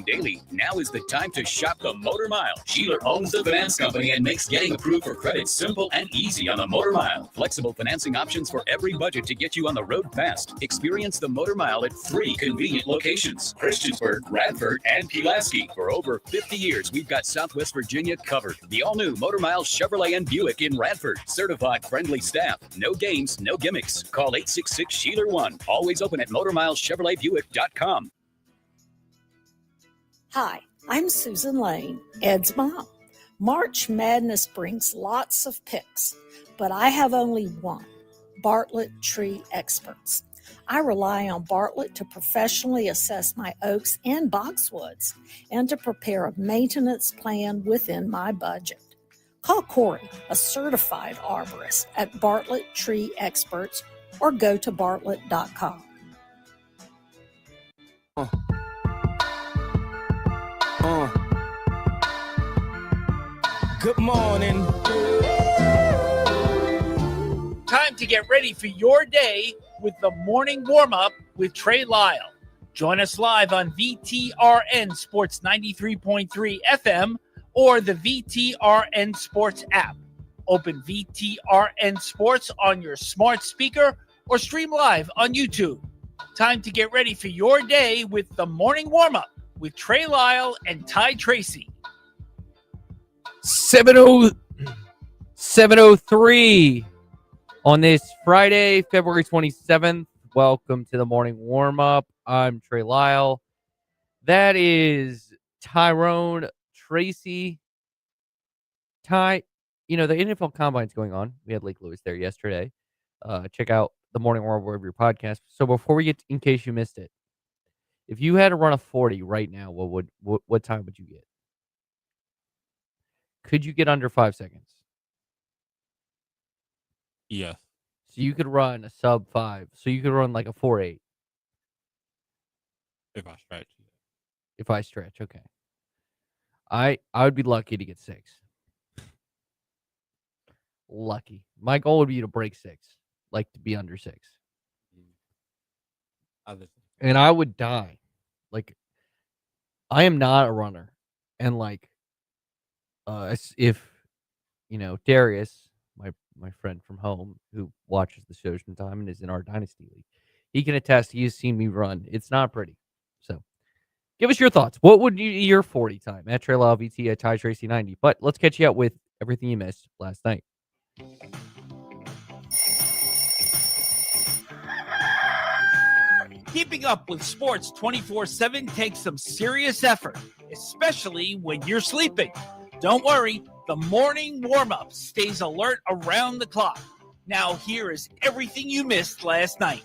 shopping daily, now is the time to shop the Motor Mile. Sheeler owns the finance company and makes getting approved for credit simple and easy on the Motor Mile. Flexible financing options for every budget to get you on the road fast. Experience the Motor Mile at 3 convenient locations: Christiansburg, Radford, and Pulaski. For over 50 years, we've got Southwest Virginia covered. The all-new Motor Mile Chevrolet and Buick in Radford. Certified friendly staff. No games, no gimmicks. Call 866-SHEELER1. Always open at MotorMileChevroletBuick.com. Hi, I'm Susan Lane, Ed's mom. March Madness brings lots of picks, but I have only one, Bartlett Tree Experts. I rely on Bartlett to professionally assess my oaks and boxwoods and to prepare a maintenance plan within my budget. Call Corey, a certified arborist, at Bartlett Tree Experts or go to bartlett.com. Good morning. Time to get ready for your day with the morning warm-up with Trey Lyle. Join us live on VTRN Sports 93.3 FM or the VTRN Sports app. Open VTRN Sports on your smart speaker or stream live on YouTube. Time to get ready for your day with the morning warm-up with Trey Lyle and Ty Tracy. 7:03 on this Friday, February 27th. Welcome to the morning warm-up. I'm Trey Lyle. That is Tyrone Tracy. Ty, the NFL Combine's going on. We had Lake Lewis there yesterday. Check out the morning warm-up wherever your podcast. So before we get, in case you missed it, if you had to run a 40 right now, what time would you get? Could you get under 5 seconds? Yes. So you could run a sub 5. So you could run like a 4.8. If I stretch. If I stretch, okay. I would be lucky to get 6. Lucky. My goal would be to break 6. Like to be under 6. And I would die. Like, I am not a runner. And like, if Darius, my friend from home who watches the shows from time and is in our dynasty league, he can attest. He has seen me run. It's not pretty. So give us your thoughts. What would your 40 time at Trey Lyle VT at Ty Tracy 90? But let's catch you up with everything you missed last night. Keeping up with sports 24/7 takes some serious effort, especially when you're sleeping. Don't worry, the morning warm-up stays alert around the clock. Now here is everything you missed last night.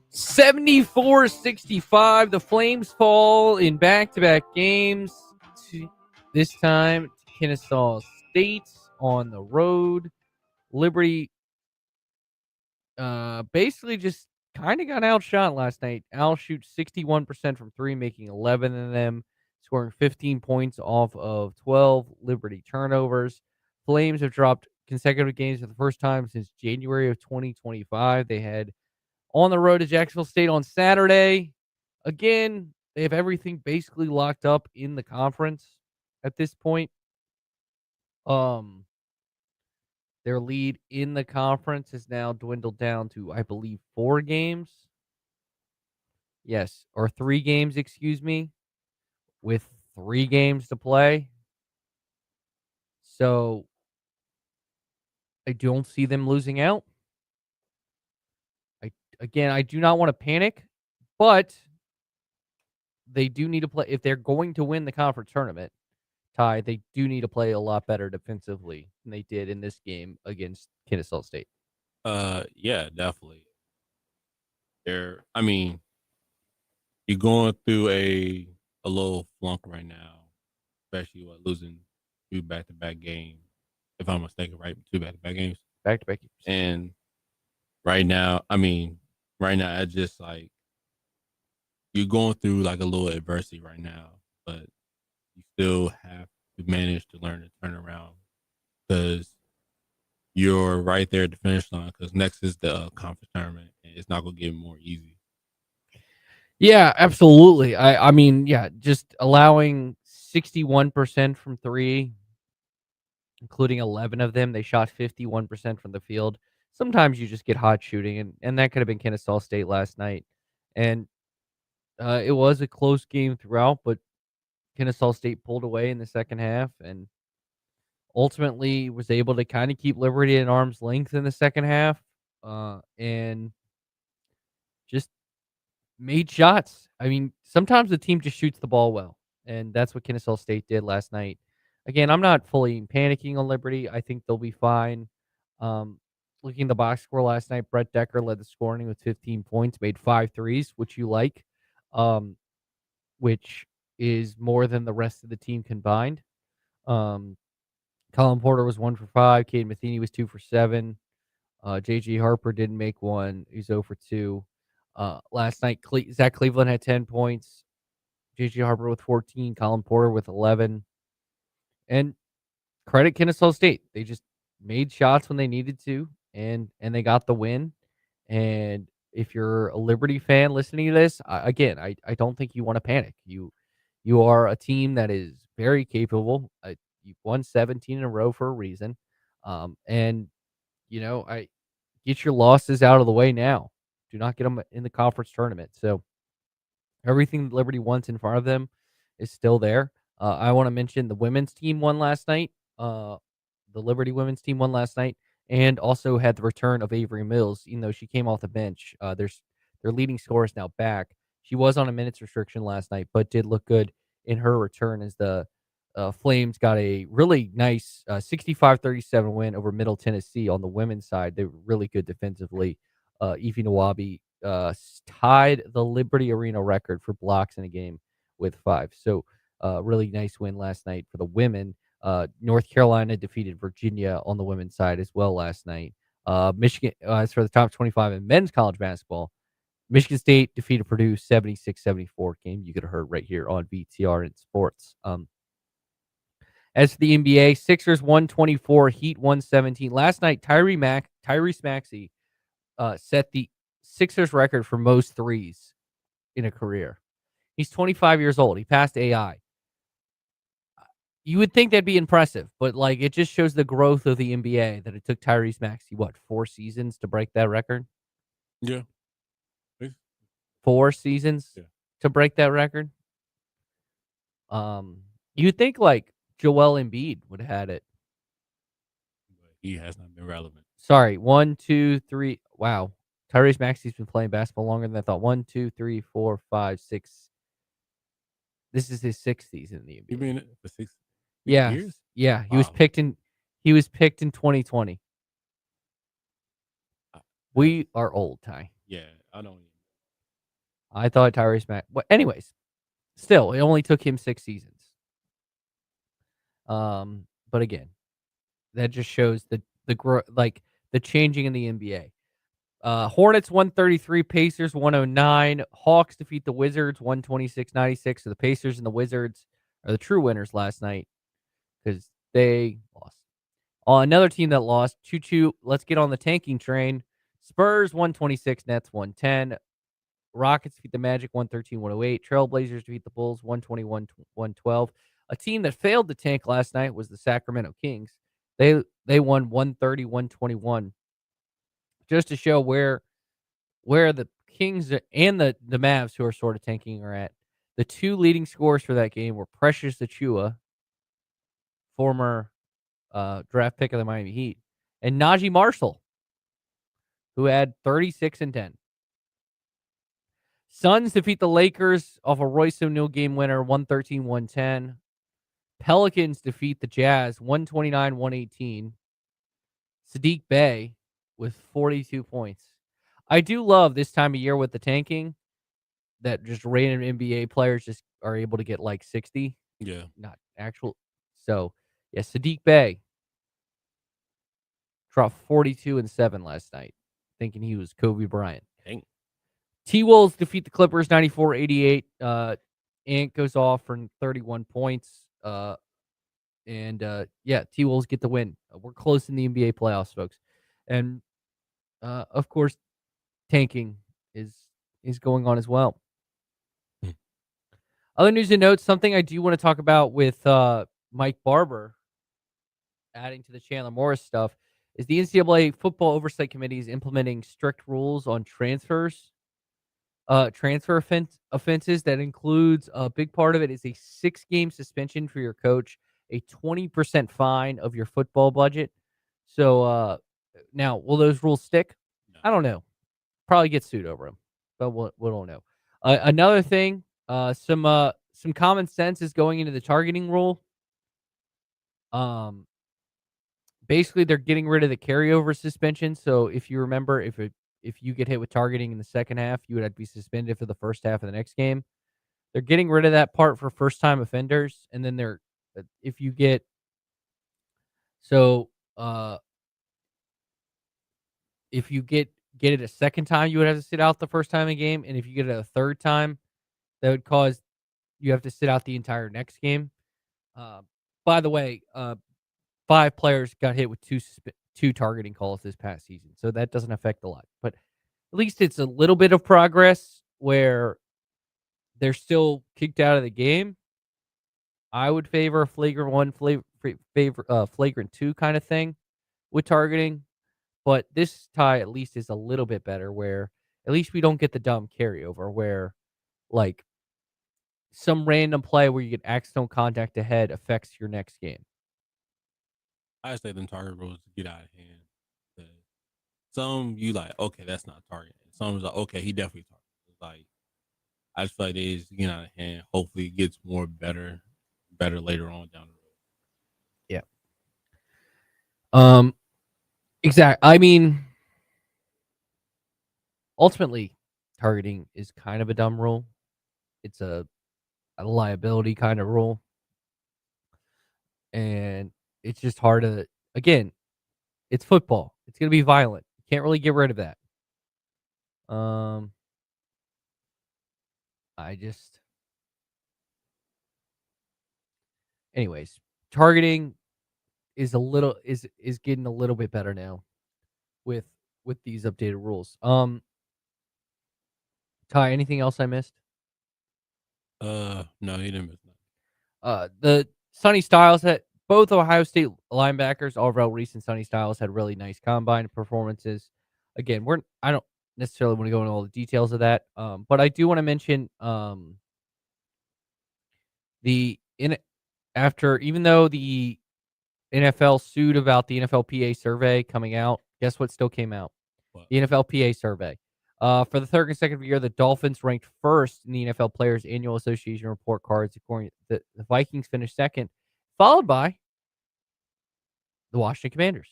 74-65. The Flames fall in back-to-back games. This time, Kennesaw State on the road. Liberty basically just kind of got outshot last night. Al shoots 61% from 3, making 11 of them, scoring 15 points off of 12 Liberty turnovers. Flames have dropped consecutive games for the first time since January of 2025. They had on the road to Jacksonville State on Saturday. Again, they have everything basically locked up in the conference at this point. Their lead in the conference has now dwindled down to, I believe, 4 games. Yes, or 3 games, excuse me, with 3 games to play. So I don't see them losing out. I do not want to panic, but they do need to play. If they're going to win the conference tournament, Ty, they do need to play a lot better defensively than they did in this game against Kennesaw State. Yeah, definitely. You're going through a little flunk right now, especially losing 2 back-to-back games. If I'm mistaken, right? 2 back-to-back games. Back-to-back games. And right now, it's just like you're going through like a little adversity right now, but you still have to manage to learn to turn around because you're right there at the finish line because next is the conference tournament, and it's not going to get more easy. Yeah, absolutely. I mean, yeah, just allowing 61% from 3, including 11 of them. They shot 51% from the field. Sometimes you just get hot shooting, and that could have been Kennesaw State last night. And it was a close game throughout, but Kennesaw State pulled away in the second half and ultimately was able to kind of keep Liberty at arm's length in the second half, and just made shots. I mean, sometimes the team just shoots the ball well, and that's what Kennesaw State did last night. Again, I'm not fully panicking on Liberty. I think they'll be fine. Um, Looking at the box score last night, Brett Decker led the scoring with 15 points, made 5 threes, which you like, um, which is more than the rest of the team combined. Um, Colin Porter was 1 for 5. Cade Matheny was 2 for 7. J.G. Harper didn't make one. He's 0 for 2. Last night, Zach Cleveland had 10 points. J.G. Harper with 14. Colin Porter with 11. And credit Kennesaw State. They just made shots when they needed to, and they got the win. And if you're a Liberty fan listening to this, I don't think you want to panic. You are a team that is very capable. You've won 17 in a row for a reason. And I get your losses out of the way now. Do not get them in the conference tournament. So everything Liberty wants in front of them is still there. I want to mention the women's team won last night. The Liberty women's team won last night, and also had the return of Avery Mills. Even though she came off the bench, their leading scorer is now back. She was on a minutes restriction last night, but did look good in her return as the Flames got a really nice 65-37 win over Middle Tennessee on the women's side. They were really good defensively. Evie Nawabi tied the Liberty Arena record for blocks in a game with 5. So, really nice win last night for the women. North Carolina defeated Virginia on the women's side as well last night. Michigan, as for the top 25 in men's college basketball, Michigan State defeated Purdue 76-74 game. You could have heard right here on VTR and Sports. As for the NBA, Sixers 124, Heat 117. Last night, Tyrese Maxey set the Sixers record for most threes in a career. He's 25 years old. He passed AI. You would think that'd be impressive, but it just shows the growth of the NBA that it took Tyrese Maxey, 4 seasons to break that record? Yeah. 4 seasons to break that record? You'd think Joel Embiid would have had it. But he has not been relevant. Sorry, 1, 2, 3. Wow. Tyrese Maxey's been playing basketball longer than I thought. 1, 2, 3, 4, 5, 6. This is his 6th season in the NBA. You mean for 6 Yeah. years? Yeah, he Wow. was picked in 2020. We are old, Ty. Yeah, I don't. I thought Tyrese Maxey. But anyways, still, it only took him 6 seasons. But again, that just shows the growth, the changing in the NBA. Hornets 133, Pacers 109. Hawks defeat the Wizards 126-96. So the Pacers and the Wizards are the true winners last night because they lost. Another team that lost, choo-choo, let's get on the tanking train. Spurs 126, Nets 110. Rockets defeat the Magic 113-108. Trailblazers defeat the Bulls 121-112. A team that failed to tank last night was the Sacramento Kings. They won 130-121. Just to show where the Kings and the Mavs, who are sort of tanking, are at. The 2 leading scorers for that game were Precious Achiuwa, former draft pick of the Miami Heat, and Najee Marshall, who had 36 and 10. Suns defeat the Lakers off a Royce O'Neal game winner, 113-110. Pelicans defeat the Jazz, 129-118. Sadiq Bey with 42 points. I do love this time of year with the tanking that just random NBA players just are able to get 60. Yeah. Not actual. So, yeah, Sadiq Bey dropped 42 and 7 last night, thinking he was Kobe Bryant. Dang. T-Wolves defeat the Clippers 94-88. Ant goes off for 31 points. T-Wolves get the win. We're close in the NBA playoffs, folks. And of course, tanking is going on as well. Other news and notes, something I do want to talk about with Mike Barber adding to the Chandler Morris stuff is the NCAA Football Oversight Committee is implementing strict rules on transfers, transfer offenses. That includes a big part of it is a 6-game suspension for your coach, a 20% fine of your football budget. So now, will those rules stick? No. I don't know. Probably get sued over them, but we don't know. Another thing, some common sense is going into the targeting rule. Basically, they're getting rid of the carryover suspension. So if you remember, if you get hit with targeting in the second half, you would have to be suspended for the first half of the next game. They're getting rid of that part for first time offenders, and then if you get so if you get it a second time, you would have to sit out the first time in the game, and if you get it a third time, that would cause you have to sit out the entire next game. By the way, 5 players got hit with two targeting calls this past season, so that doesn't affect a lot. But at least it's a little bit of progress where they're still kicked out of the game. I would favor a flagrant 1, flagrant 2 kind of thing with targeting. But this tie at least is a little bit better where at least we don't get the dumb carryover where like some random play where you get accidental contact ahead affects your next game. I say them target rules get out of hand. Some you like, okay, that's not targeting. Some is like, okay, he definitely targeted. Like, I just feel like they just get out of hand. Hopefully, it gets better later on down the road. Yeah. Exactly. I mean, ultimately, targeting is kind of a dumb rule. It's a liability kind of rule, and it's just hard to. Again, it's football. It's going to be violent. You can't really get rid of that. Anyways, targeting is getting a little bit better now with these updated rules. Ty, anything else I missed? No, you didn't miss nothing. The Sonny Styles had both Ohio State linebackers, Alvarell Reese and Sonny Styles, had really nice combine performances. Again, I don't necessarily want to go into all the details of that, but I do want to mention even though the NFL sued about the NFLPA survey coming out, guess what still came out? What? The NFLPA survey. For the third consecutive year, the Dolphins ranked first in the NFL Players Annual Association report cards. According to the Vikings finished second, followed by the Washington Commanders,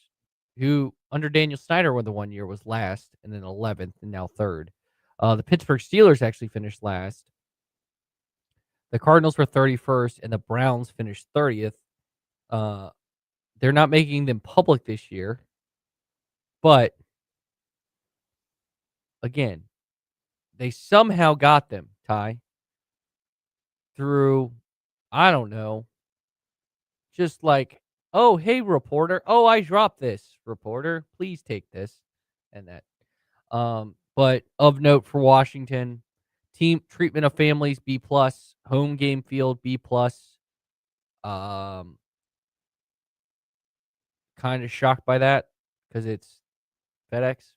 who under Daniel Snyder the one year was last, and then 11th, and now third. The Pittsburgh Steelers actually finished last. The Cardinals were 31st, and the Browns finished 30th. They're not making them public this year, but again, they somehow got them, Ty, through, I don't know, just like, oh, hey, reporter. Oh, I dropped this, reporter. Please take this and that. But of note for Washington, team treatment of families, B+, home game field, B+. Kind of shocked by that because it's FedEx.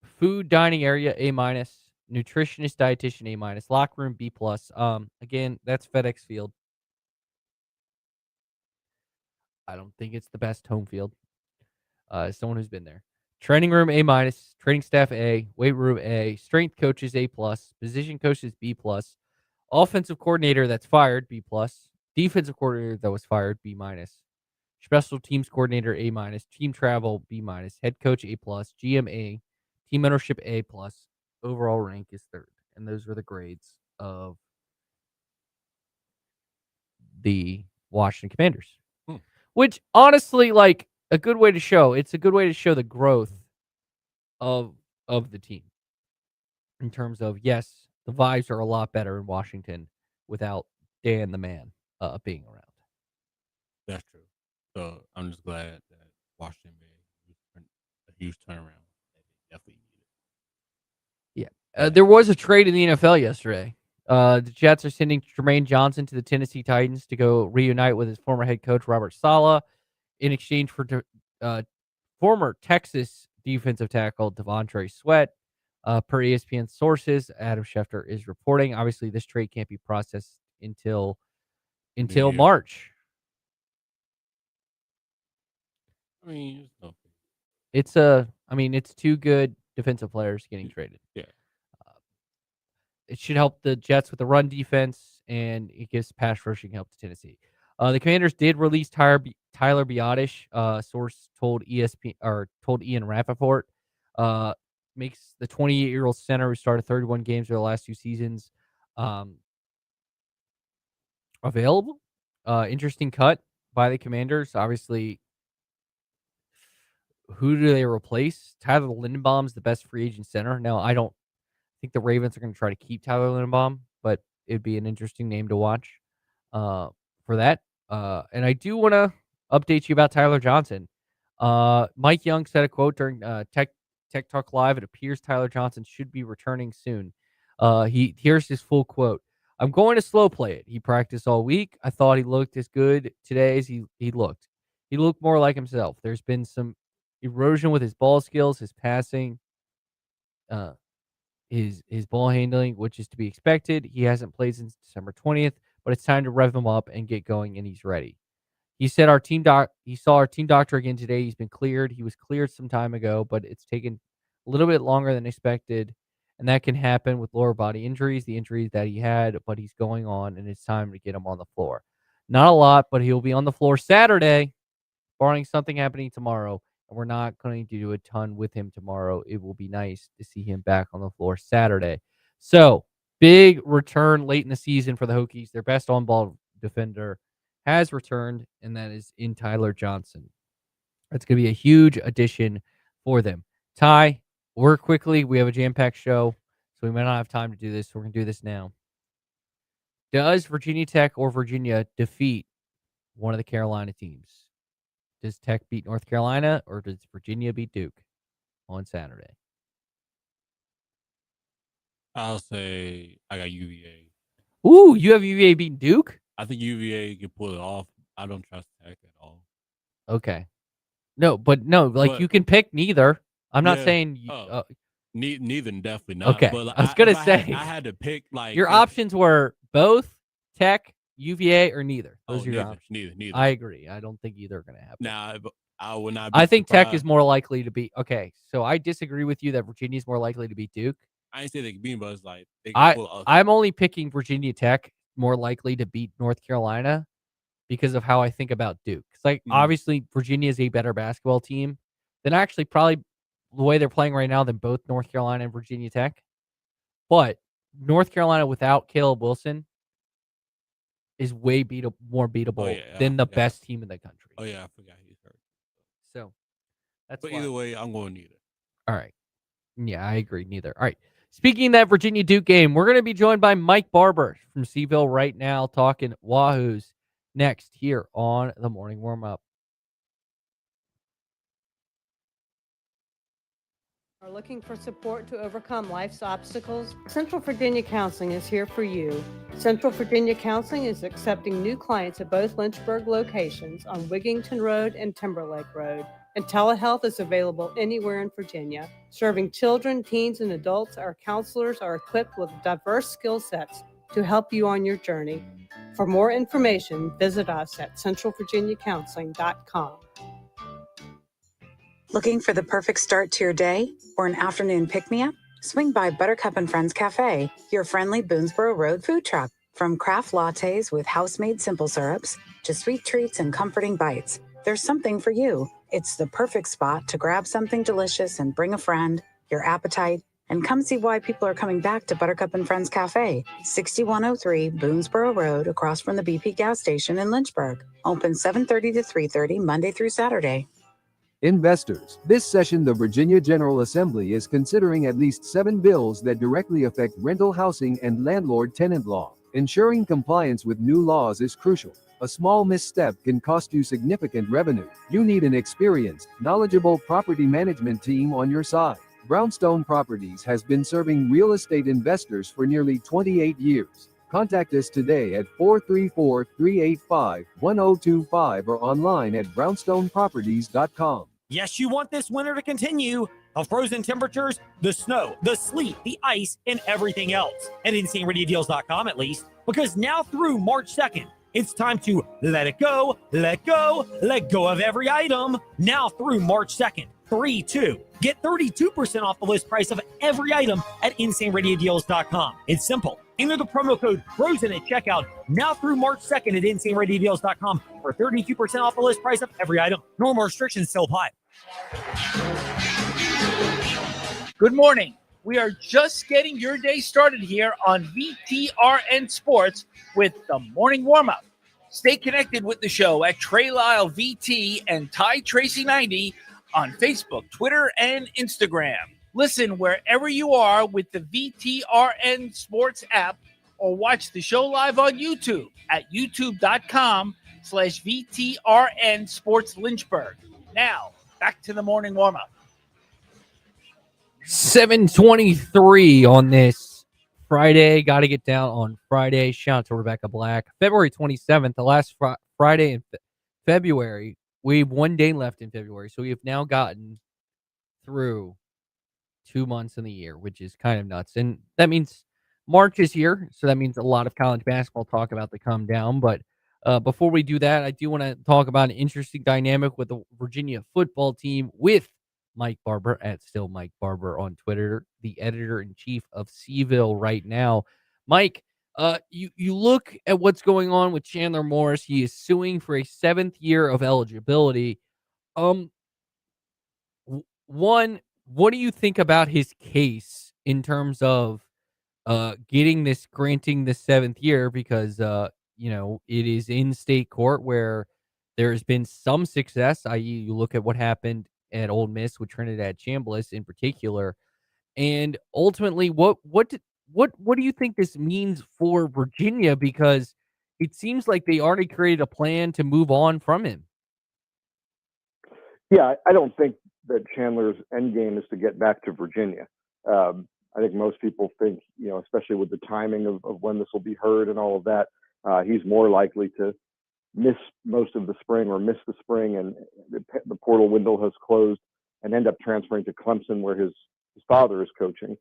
Food dining area, A-. Nutritionist dietitian, A-. Locker room, B+. Again, that's FedEx Field. I don't think it's the best home field. As someone who's been there. Training room, A-. Training staff, A. Weight room, A. Strength coaches, A+. Position coaches, B+. Offensive coordinator that's fired, B+. Defensive coordinator that was fired, B-. Special teams coordinator, A-. Team travel, B-. Head coach, A+. GM, A. Team ownership, A+. Overall rank is third. And those were the grades of the Washington Commanders. Which, honestly, like, a good way to show. It's a good way to show the growth of the team. In terms of, yes, the vibes are a lot better in Washington without Dan the Man being around. That's true. So I'm just glad that Washington made a huge turnaround. They definitely needed. Yeah. There was a trade in the NFL yesterday. The Jets are sending Jermaine Johnson to the Tennessee Titans to go reunite with his former head coach, Robert Saleh, in exchange for former Texas defensive tackle Devontae Sweat. Per ESPN sources, Adam Schefter is reporting. Obviously, this trade can't be processed until Yeah. March. I mean, it's it's two good defensive players getting traded. Yeah. It should help the Jets with the run defense, and it gives pass rushing help to Tennessee. The Commanders did release Tyler Biotish. Source told Ian Rappaport. Makes the 28-year-old center who started 31 games over the last 2 seasons available. Interesting cut by the Commanders. Obviously, who do they replace? Tyler Lindenbaum's the best free agent center. Now, I don't think the Ravens are going to try to keep Tyler Lindenbaum, but it'd be an interesting name to watch for that. And I do want to update you about Tyler Johnson. Mike Young said a quote during Tech Talk Live. It appears Tyler Johnson should be returning soon. Here's his full quote. I'm going to slow play it. He practiced all week. I thought he looked as good today as he looked. He looked more like himself. There's been some erosion with his ball skills, his passing, his ball handling, which is to be expected. He hasn't played since December 20th, but it's time to rev him up and get going, and he's ready. He said he saw our team doctor again today. He's been cleared. He was cleared some time ago, but it's taken a little bit longer than expected, and that can happen with lower body injuries, the injuries that he had, but he's going on, and it's time to get him on the floor. Not a lot, but he'll be on the floor Saturday, barring something happening tomorrow, and we're not going to do a ton with him tomorrow. It will be nice to see him back on the floor Saturday. So, big return late in the season for the Hokies. Their best on-ball defender has returned, and that is in Tyler Johnson. That's going to be a huge addition for them. Ty, work quickly. We have a jam-packed show, so we might not have time to do this. So we're going to do this now. Does Virginia Tech or Virginia defeat one of the Carolina teams? Does Tech beat North Carolina, or does Virginia beat Duke on Saturday? I'll say I got UVA. Ooh, you have UVA beating Duke? I think UVA can pull it off. I don't trust Tech at all. Okay. No, you can pick neither. I'm not saying neither, definitely not. Okay. But I was gonna say I had to pick your options were both Tech, UVA, or neither. Those are your options. Neither. I agree. I don't think either are going to happen. Now, I would not. Be I think surprised. Tech is more likely to be okay. So I disagree with you that Virginia is more likely to beat Duke. I ain't say they can beat, but it's like they can pull off. I'm only picking Virginia Tech more likely to beat North Carolina because of how I think about Duke. It's like obviously Virginia is a better basketball team than actually probably the way they're playing right now than both North Carolina and Virginia Tech. But North Carolina without Caleb Wilson is way more beatable than the best team in the country. Oh yeah, I forgot he's hurt. So that's. But either way, I'm going neither. All right. Yeah, I agree. Neither. All right. Speaking of that Virginia Duke game, we're going to be joined by Mike Barber from Seaville right now talking Wahoos next here on the morning warm-up. Are looking for support to overcome life's obstacles? Central Virginia Counseling is here for you. Central Virginia Counseling is accepting new clients at both Lynchburg locations on Wigington Road and Timberlake Road. And telehealth is available anywhere in Virginia. Serving children, teens, and adults, our counselors are equipped with diverse skill sets to help you on your journey. For more information, visit us at centralvirginiacounseling.com. Looking for the perfect start to your day or an afternoon pick-me-up? Swing by Buttercup and Friends Cafe, your friendly Boonesboro Road food truck. From craft lattes with house-made simple syrups to sweet treats and comforting bites, there's something for you. It's the perfect spot to grab something delicious and bring a friend, your appetite, and come see why people are coming back to Buttercup and Friends Cafe, 6103 Boonesboro Road, across from the BP gas station in Lynchburg. Open 7:30 to 3:30 Monday through Saturday. Investors, this session the Virginia General Assembly is considering at least 7 bills that directly affect rental housing and landlord-tenant law. Ensuring compliance with new laws is crucial. A small misstep can cost you significant revenue. You need an experienced, knowledgeable property management team on your side. Brownstone Properties has been serving real estate investors for nearly 28 years. Contact us today at 434-385-1025 or online at brownstoneproperties.com. Yes, you want this winter to continue. The frozen temperatures, the snow, the sleet, the ice, and everything else. At InstaneRadioDeals.com at least, because now through March 2nd, it's time to let it go, let go, let go of every item. Now through March 2nd, 3-2. Get 32% off the list price of every item at InstaneRadioDeals.com. It's simple. Enter the promo code FROZEN at checkout now through March 2nd at InstaneRadioDeals.com for 32% off the list price of every item. Normal restrictions still apply. Good morning. We are just getting your day started here on VTRN Sports with the morning warm-up. Stay connected with the show at Trey Lyle VT and Ty Tracy 90 on Facebook, Twitter, and Instagram. Listen wherever you are with the VTRN Sports app or watch the show live on YouTube at youtube.com/VTRN Sports Lynchburg. Now, back to the morning warm-up. 7:23 on this Friday. Got to get down on Friday. Shout out to Rebecca Black. February 27th, the last Friday in February. We have 1 day left in February, so we have now gotten through 2 months in the year, which is kind of nuts. And that means March is here, so that means a lot of college basketball talk about to come down. But before we do that, I do want to talk about an interesting dynamic with the Virginia football team with Mike Barber at Still Mike Barber on Twitter, the editor-in-chief of Seville right now. Mike, you look at what's going on with Chandler Morris. He is suing for a 7th year of eligibility. One, what do you think about his case in terms of granting the 7th year? Because it is in state court where there has been some success, i.e., you look at what happened at Ole Miss with Trinidad Chambliss in particular, and ultimately, what do you think this means for Virginia? Because it seems like they already created a plan to move on from him. Yeah, I don't think that Chandler's end game is to get back to Virginia. I think most people think, especially with the timing of when this will be heard and all of that, he's more likely to miss most of the spring or miss the spring, and the portal window has closed, and end up transferring to Clemson where his father is coaching.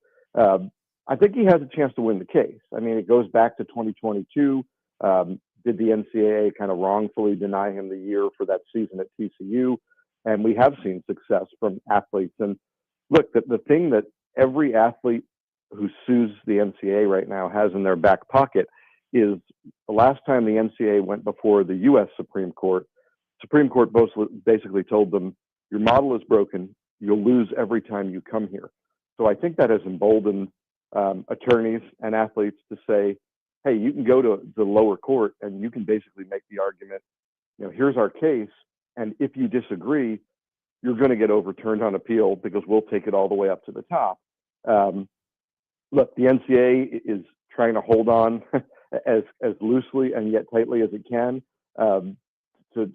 I think he has a chance to win the case. I mean, it goes back to 2022. Did the NCAA kind of wrongfully deny him the year for that season at TCU? And we have seen success from athletes. And look, the thing that every athlete who sues the NCAA right now has in their back pocket is the last time the NCAA went before the U.S. Supreme Court basically told them, your model is broken. You'll lose every time you come here. So I think that has emboldened attorneys and athletes to say, hey, you can go to the lower court and you can basically make the argument, here's our case. And if you disagree, you're going to get overturned on appeal because we'll take it all the way up to the top. Look, the NCAA is trying to hold on as loosely and yet tightly as it can to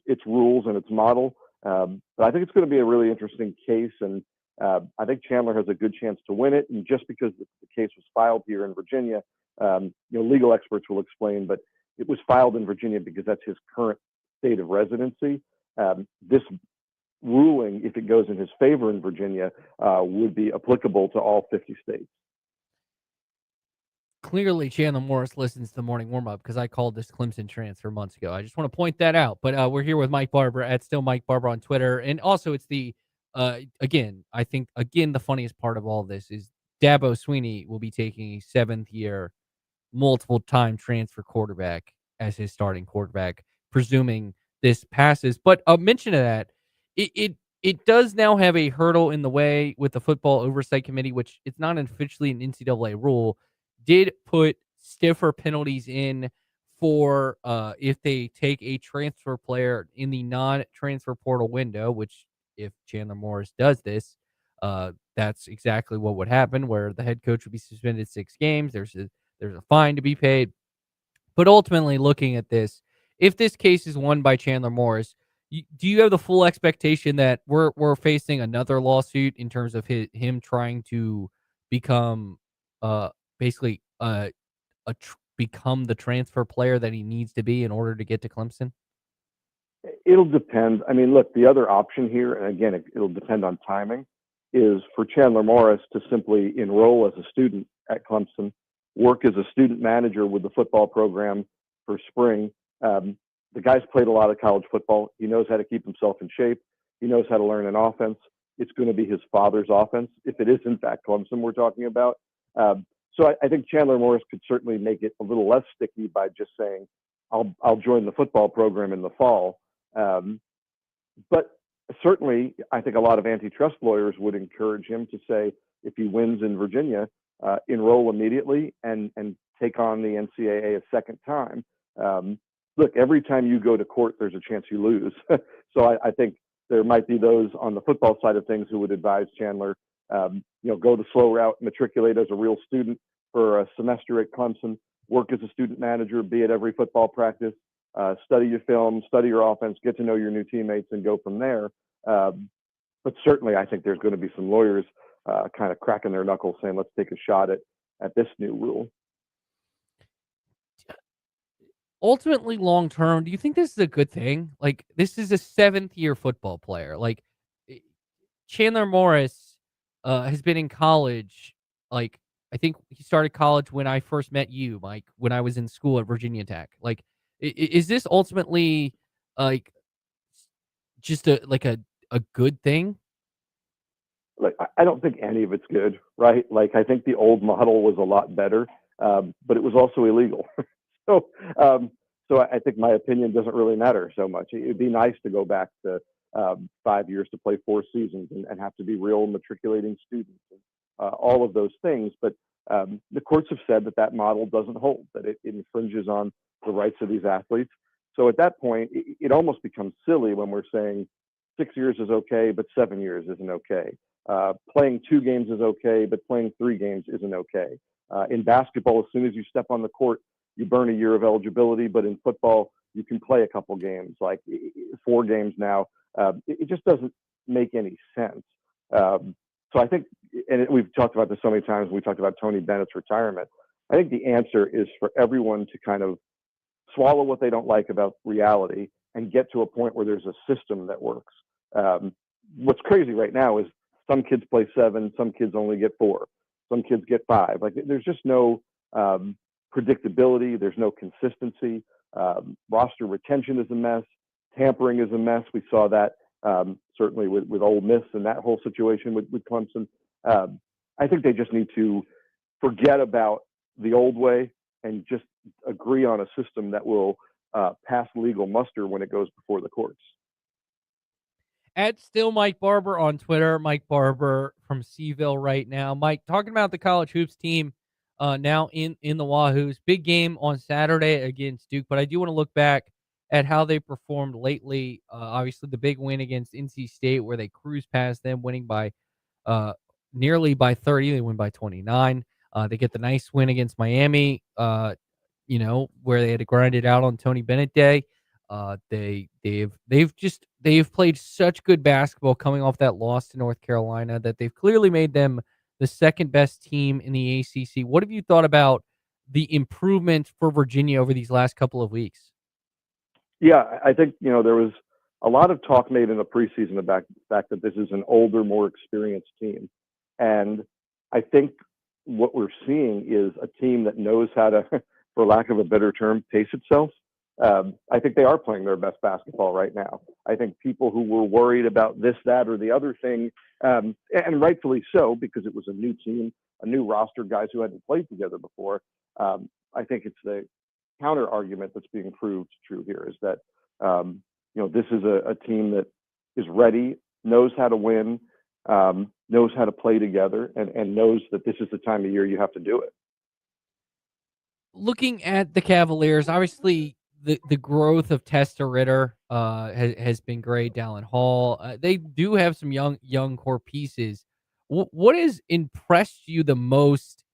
its rules and its model. But I think it's going to be a really interesting case, and I think Chandler has a good chance to win it. And just because the case was filed here in Virginia, legal experts will explain, but it was filed in Virginia because that's his current state of residency. This ruling, if it goes in his favor in Virginia, would be applicable to all 50 states. Clearly, Chandler Morris listens to the morning warm-up because I called this Clemson transfer months ago. I just want to point that out. But we're here with Mike Barber at Still Mike Barber on Twitter. And also, it's the, I think the funniest part of all this is Dabo Swinney will be taking a 7th year, multiple-time transfer quarterback as his starting quarterback, presuming this passes. But a mention of that, it does now have a hurdle in the way with the Football Oversight Committee, which it's not officially an NCAA rule, did put stiffer penalties in for if they take a transfer player in the non-transfer portal window, which if Chandler Morris does this, that's exactly what would happen, where the head coach would be suspended 6 games. There's a fine to be paid. But ultimately, looking at this, if this case is won by Chandler Morris, Do you have the full expectation that we're facing another lawsuit in terms of him trying to become basically become the transfer player that he needs to be in order to get to Clemson? It'll depend. I mean, look, the other option here, and again, it'll depend on timing, is for Chandler Morris to simply enroll as a student at Clemson, work as a student manager with the football program for spring. The guy's played a lot of college football. He knows how to keep himself in shape. He knows how to learn an offense. It's going to be his father's offense, if it is in fact Clemson we're talking about. So I think Chandler Morris could certainly make it a little less sticky by just saying, I'll join the football program in the fall. But certainly, I think a lot of antitrust lawyers would encourage him to say, if he wins in Virginia, enroll immediately and take on the NCAA a second time. Look, every time you go to court, there's a chance you lose. So I think there might be those on the football side of things who would advise Chandler, go the slow route, matriculate as a real student for a semester at Clemson, work as a student manager, be at every football practice, study your film, study your offense, get to know your new teammates, and go from there. But certainly, I think there's going to be some lawyers kind of cracking their knuckles saying, let's take a shot at this new rule. Ultimately, long term, do you think this is a good thing? Like, this is a 7th-year football player. Like, Chandler Morris has been in college. Like, I think he started college when I first met you, Mike, when I was in school at Virginia Tech. Like, is this ultimately like just a good thing? Like, I don't think any of it's good, right? Like, I think the old model was a lot better, but it was also illegal. So I think my opinion doesn't really matter so much. It'd be nice to go back to 5 years to play 4 seasons and have to be real matriculating students, and all of those things. But the courts have said that model doesn't hold, that it infringes on the rights of these athletes. So at that point, it almost becomes silly when we're saying 6 years is okay, but 7 years isn't okay. Playing 2 games is okay, but playing 3 games isn't okay. In basketball, as soon as you step on the court, you burn a year of eligibility, but in football, you can play a couple games, like 4 games now. It just doesn't make any sense. So I think, and we've talked about this so many times, we talked about Tony Bennett's retirement. I think the answer is for everyone to kind of swallow what they don't like about reality and get to a point where there's a system that works. What's crazy right now is some kids play 7, some kids only get 4, some kids get 5. Like, there's just no predictability. There's no consistency. Roster retention is a mess. Tampering is a mess. We saw that certainly with Ole Miss and that whole situation with Clemson. I think they just need to forget about the old way and just agree on a system that will pass legal muster when it goes before the courts. At still Mike Barber on Twitter, Mike Barber from Seville right now. Mike, talking about the college hoops team now in the Wahoos. Big game on Saturday against Duke, but I do want to look back at how they performed lately. Obviously, the big win against NC State where they cruised past them, winning by nearly by 30. They win by 29. They get the nice win against Miami, where they had to grind it out on Tony Bennett Day. They've played such good basketball coming off that loss to North Carolina that they've clearly made them the second best team in the ACC. What have you thought about the improvement for Virginia over these last couple of weeks? Yeah, I think, there was a lot of talk made in the preseason about the fact that this is an older, more experienced team. And I think what we're seeing is a team that knows how to, for lack of a better term, pace itself. I think they are playing their best basketball right now. I think people who were worried about this, that, or the other thing, and rightfully so, because it was a new team, a new roster, guys who hadn't played together before. I think it's the counter argument that's being proved true here is that, this is a team that is ready, knows how to win, knows how to play together, and knows that this is the time of year you have to do it. Looking at the Cavaliers, obviously the growth of Testa Ritter has been great. Dallin Hall, they do have some young core pieces. What has impressed you the most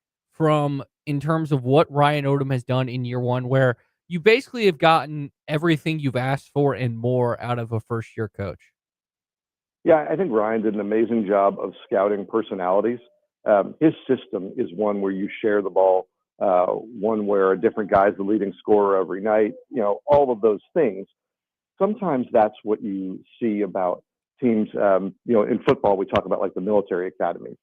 in terms of what Ryan Odom has done in year one, where you basically have gotten everything you've asked for and more out of a first-year coach. Yeah, I think Ryan did an amazing job of scouting personalities. His system is one where you share the ball, one where a different guy's the leading scorer every night, all of those things. Sometimes that's what you see about teams. In football, we talk about like the military academy.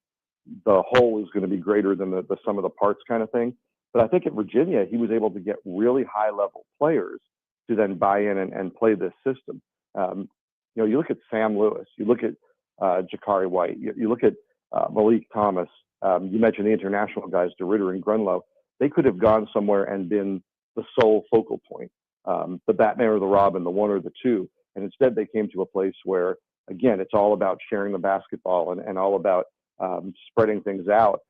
The whole is going to be greater than the sum of the parts kind of thing. But I think at Virginia, he was able to get really high level players to then buy in and play this system. You look at Sam Lewis, you look at Jakari White, you look at Malik Thomas. You mentioned the international guys, DeRitter and Grunlow. They could have gone somewhere and been the sole focal point, the Batman or the Robin, the one or the two. And instead, they came to a place where, again, it's all about sharing the basketball and all about spreading things out.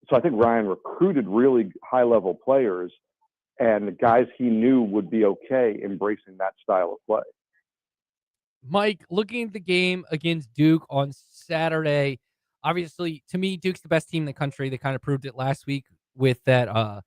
So I think Ryan recruited really high-level players and guys he knew would be okay embracing that style of play. Mike, looking at the game against Duke on Saturday, obviously, to me, Duke's the best team in the country. They kind of proved it last week with that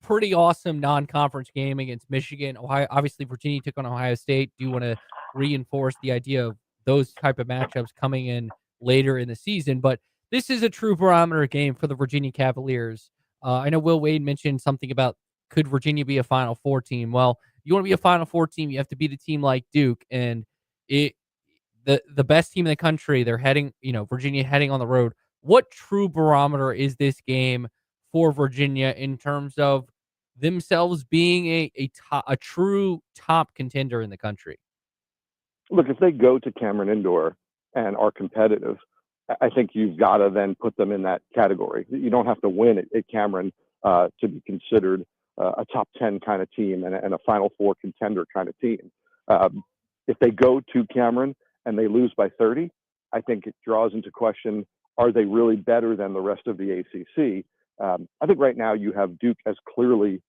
pretty awesome non-conference game against Michigan. Ohio, obviously, Virginia took on Ohio State. Do you want to reinforce the idea of those type of matchups coming in later in the season? But this is a true barometer game for the Virginia Cavaliers. I know Will Wade mentioned something about could Virginia be a Final Four team? Well, you want to be a Final Four team, you have to beat a team like Duke, and the best team in the country. They're heading, Virginia heading on the road. What true barometer is this game for Virginia in terms of themselves being a true top contender in the country? Look, if they go to Cameron Indoor and are competitive, I think you've got to then put them in that category. You don't have to win at Cameron to be considered a top 10 kind of team and a Final Four contender kind of team. If they go to Cameron and they lose by 30, I think it draws into question, are they really better than the rest of the ACC? I think right now you have Duke as clearly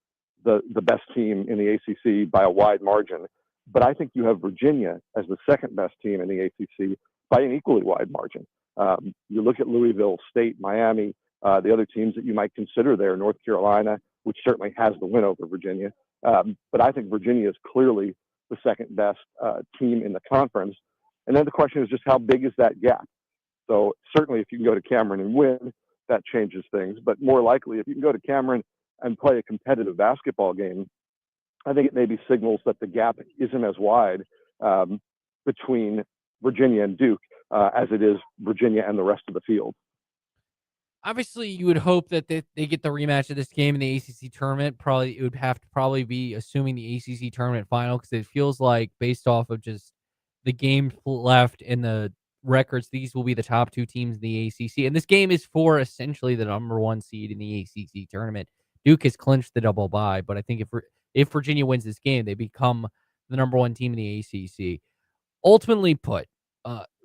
the best team in the ACC by a wide margin, but I think you have Virginia as the second best team in the ACC by an equally wide margin. You look at Louisville, State, Miami, the other teams that you might consider there, North Carolina, which certainly has the win over Virginia. But I think Virginia is clearly the second best team in the conference. And then the question is just how big is that gap? So certainly if you can go to Cameron and win, that changes things. But more likely, if you can go to Cameron and play a competitive basketball game, I think it maybe signals that the gap isn't as wide between Virginia and Duke as it is Virginia and the rest of the field. Obviously, you would hope that they get the rematch of this game in the ACC tournament. Probably it would have to probably be assuming the ACC tournament final, because it feels like based off of just the games left and the records, these will be the top two teams in the ACC. And this game is for essentially the number one seed in the ACC tournament. Duke has clinched the double bye, but I think if Virginia wins this game, they become the number one team in the ACC. Ultimately put,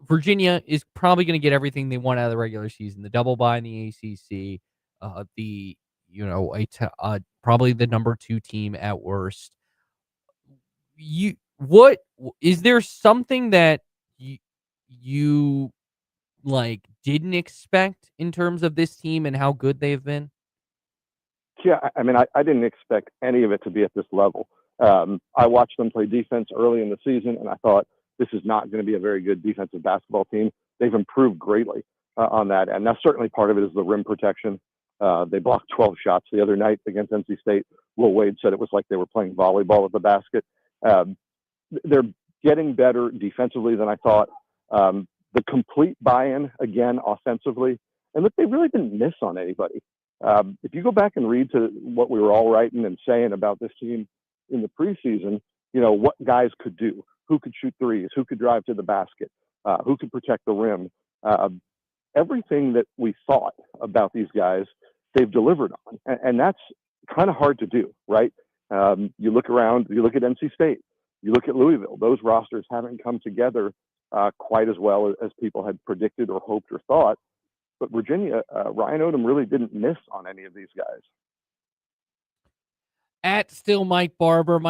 Virginia is probably going to get everything they want out of the regular season. The double bye in the ACC, probably the number two team at worst. What is there something that you like didn't expect in terms of this team and how good they've been? Yeah, I mean, I didn't expect any of it to be at this level. I watched them play defense early in the season, and I thought this is not going to be a very good defensive basketball team. They've improved greatly on that, and now certainly part of it is the rim protection. They blocked 12 shots the other night against NC State. Will Wade said it was like they were playing volleyball at the basket. They're getting better defensively than I thought. The complete buy-in, again, offensively, and look, they really didn't miss on anybody. If you go back and read to what we were all writing and saying about this team in the preseason, what guys could do, who could shoot threes, who could drive to the basket, who could protect the rim. Everything that we thought about these guys, they've delivered on. And that's kind of hard to do, right? You look around, you look at NC State, you look at Louisville, those rosters haven't come together quite as well as people had predicted or hoped or thought. But Virginia, Ryan Odom really didn't miss on any of these guys. At still Mike Barber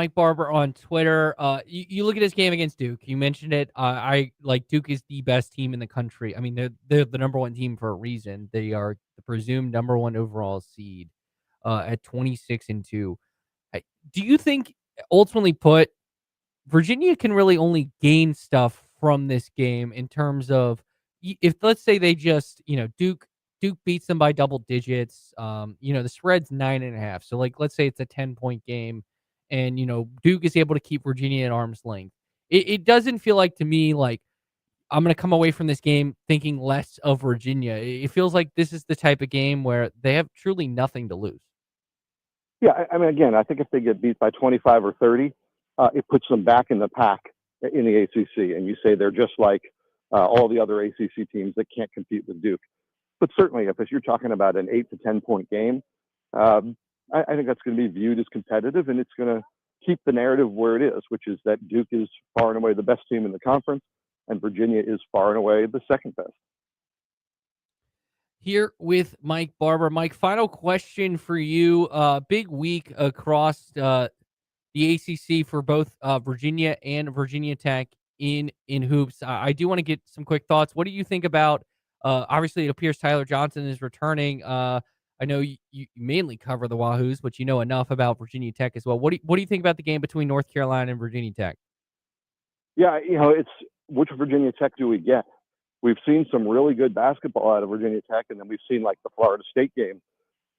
on Twitter. You look at this game against Duke. You mentioned it. I like Duke is the best team in the country. I mean, they're the number one team for a reason. They are the presumed number one overall seed at 26-2. do you think ultimately put Virginia can really only gain stuff from this game in terms of if let's say they just, Duke beats them by double digits, the spread's 9.5. So like let's say it's a 10-point game and Duke is able to keep Virginia at arm's length. It doesn't feel like to me like I'm gonna come away from this game thinking less of Virginia. It feels like this is the type of game where they have truly nothing to lose. Yeah, I mean, again, I think if they get beat by 25 or 30, it puts them back in the pack in the ACC, and you say they're just like all the other ACC teams that can't compete with Duke. But certainly, if you're talking about an 8 to 10-point game, I think that's going to be viewed as competitive, and it's going to keep the narrative where it is, which is that Duke is far and away the best team in the conference, and Virginia is far and away the second best. Here with Mike Barber. Mike, final question for you. Big week across the ACC for both Virginia and Virginia Tech in hoops. I do want to get some quick thoughts. What do you think about? Obviously, it appears Tyler Johnson is returning. I know you mainly cover the Wahoos, but you know enough about Virginia Tech as well. What do you think about the game between North Carolina and Virginia Tech? Yeah, it's which Virginia Tech do we get? We've seen some really good basketball out of Virginia Tech, and then we've seen like the Florida State game,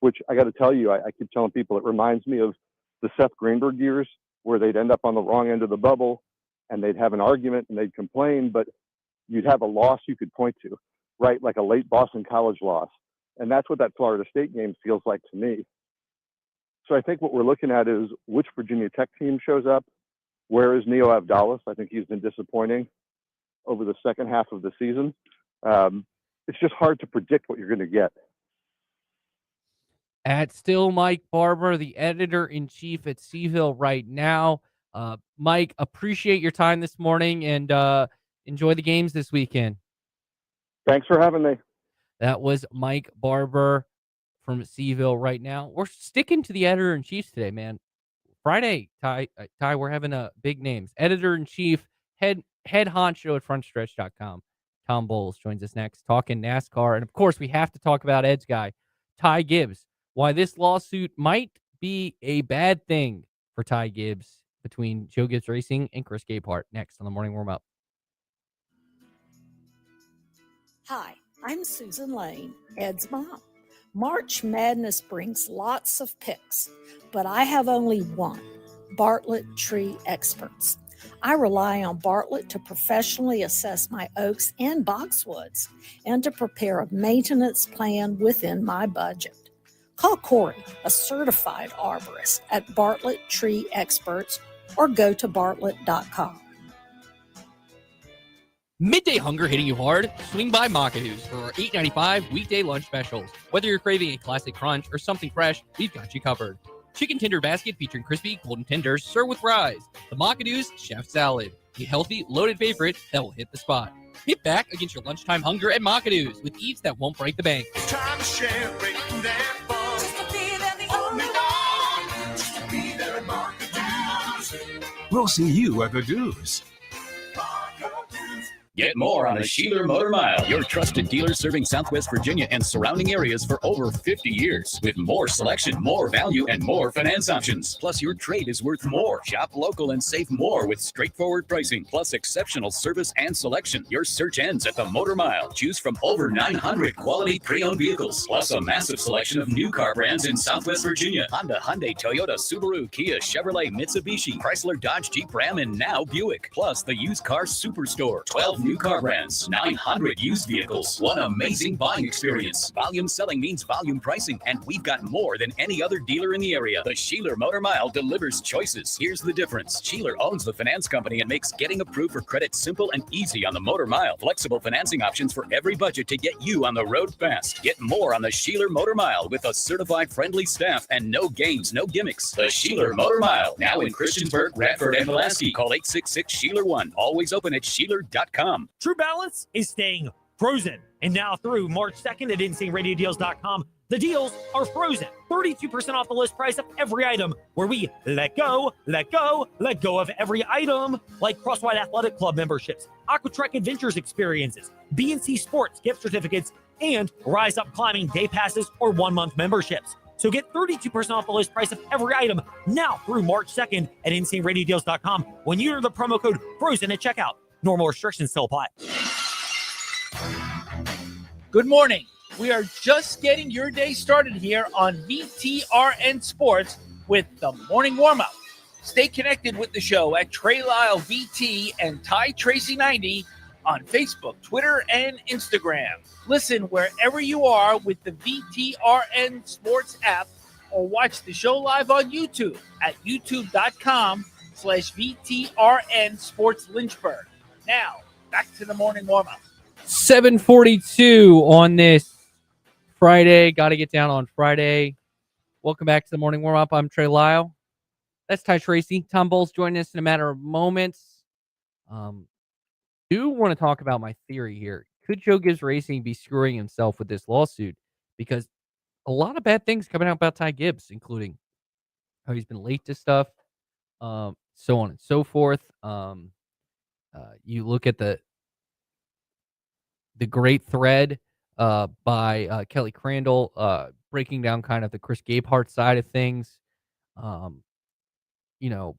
which I got to tell you, I keep telling people it reminds me of the Seth Greenberg years where they'd end up on the wrong end of the bubble and they'd have an argument and they'd complain, but you'd have a loss you could point to, right? Like a late Boston College loss. And that's what that Florida State game feels like to me. So I think what we're looking at is which Virginia Tech team shows up. Where is Neo Abdallah? I think he's been disappointing over the second half of the season. It's just hard to predict what you're going to get. At Still Mike Barber, the editor-in-chief at Seville right now. Mike, appreciate your time this morning and enjoy the games this weekend. Thanks for having me. That was Mike Barber from Seville right now. We're sticking to the editor-in-chiefs today, man. Friday, Ty, we're having big names. Editor-in-chief, head honcho at frontstretch.com. Tom Bowles joins us next, talking NASCAR. And, of course, we have to talk about Ed's guy, Ty Gibbs. Why this lawsuit might be a bad thing for Ty Gibbs between Joe Gibbs Racing and Chris Gabehart. Next on the Morning Warm-Up. Hi, I'm Susan Lane, Ed's mom. March Madness brings lots of picks, but I have only one, Bartlett Tree Experts. I rely on Bartlett to professionally assess my oaks and boxwoods and to prepare a maintenance plan within my budget. Call Corey, a certified arborist, at Bartlett Tree Experts or go to bartlett.com. Midday hunger hitting you hard? Swing by Macadoo's for our $8.95 weekday lunch specials. Whether you're craving a classic crunch or something fresh, we've got you covered. Chicken tender basket featuring crispy golden tenders served with fries. The Macadoo's Chef Salad, a healthy, loaded favorite that will hit the spot. Hit back against your lunchtime hunger at Macadoo's with eats that won't break the bank. Time to share it and their fun. Just to be there the only one. Just to be there at Macadoo's. We'll see you at the Do's. Get more on the Sheeler Motor Mile, your trusted dealer serving Southwest Virginia and surrounding areas for over 50 years. With more selection, more value, and more finance options. Plus, your trade is worth more. Shop local and save more with straightforward pricing, plus exceptional service and selection. Your search ends at the Motor Mile. Choose from over 900 quality pre-owned vehicles, plus a massive selection of new car brands in Southwest Virginia. Honda, Hyundai, Toyota, Subaru, Kia, Chevrolet, Mitsubishi, Chrysler, Dodge, Jeep, Ram, and now Buick. Plus, the used car superstore. 12 new car brands, 900 used vehicles, one amazing buying experience. Volume selling means volume pricing, and we've got more than any other dealer in the area. The Sheeler Motor Mile delivers choices. Here's the difference. Sheeler owns the finance company and makes getting approved for credit simple and easy on the Motor Mile. Flexible financing options for every budget to get you on the road fast. Get more on the Sheeler Motor Mile with a certified friendly staff and no games, no gimmicks. The Sheeler Motor Mile, now in Christiansburg, Radford, and Pulaski. Call 866-SHEELER1. Always open at Sheeler.com. True Balance is staying frozen. And now through March 2nd at InsaneRadioDeals.com, the deals are frozen. 32% off the list price of every item, where we let go of every item, like Crosswide Athletic Club memberships, Aquatrek Adventures experiences, BNC Sports gift certificates, and Rise Up Climbing day passes or 1-month memberships. So get 32% off the list price of every item now through March 2nd at InsaneRadioDeals.com when you enter the promo code FROZEN at checkout. Normal restrictions still apply. Good morning. We are just getting your day started here on VTRN Sports with the morning warm-up. Stay connected with the show at Trey Lyle VT and Ty Tracy 90 on Facebook, Twitter, and Instagram. Listen wherever you are with the VTRN Sports app or watch the show live on YouTube at youtube.com/VTRN Sports Lynchburg. Now, back to the morning warm-up. 7:42 on this Friday. Got to get down on Friday. Welcome back to the morning warm-up. I'm Trey Lyle. That's Ty Tracy. Tom Bowles joining us in a matter of moments. Do want to talk about my theory here. Could Joe Gibbs Racing be screwing himself with this lawsuit? Because a lot of bad things coming out about Ty Gibbs, including how he's been late to stuff, so on and so forth. You look at the great thread by Kelly Crandall breaking down kind of the Chris Gabehart side of things. You know,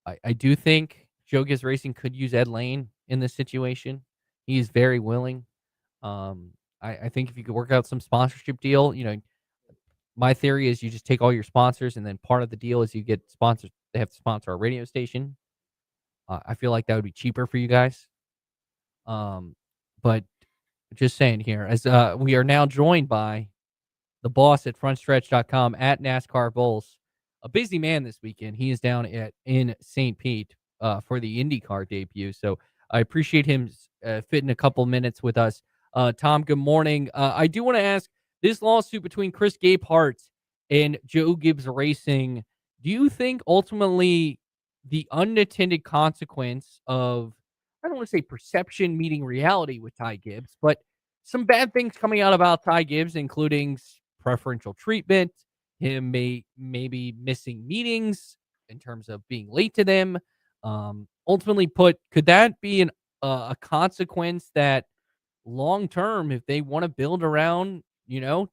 I do think Joe Gibbs Racing could use Ed Lane in this situation. He is very willing. I think if you could work out some sponsorship deal, my theory is you just take all your sponsors, and then part of the deal is you get sponsors. They have to sponsor a radio station. I feel like that would be cheaper for you guys. But just saying here, as we are now joined by the boss at frontstretch.com at NASCAR Bulls, a busy man this weekend. He is down in St. Pete for the IndyCar debut. So I appreciate him fitting a couple minutes with us. Tom, good morning. I do want to ask, this lawsuit between Chris Gabehart and Joe Gibbs Racing, do you think ultimately the unintended consequence of, I don't want to say perception meeting reality with Ty Gibbs, but some bad things coming out about Ty Gibbs, including preferential treatment, him maybe missing meetings in terms of being late to them, ultimately could that be a consequence that long term, if they want to build around,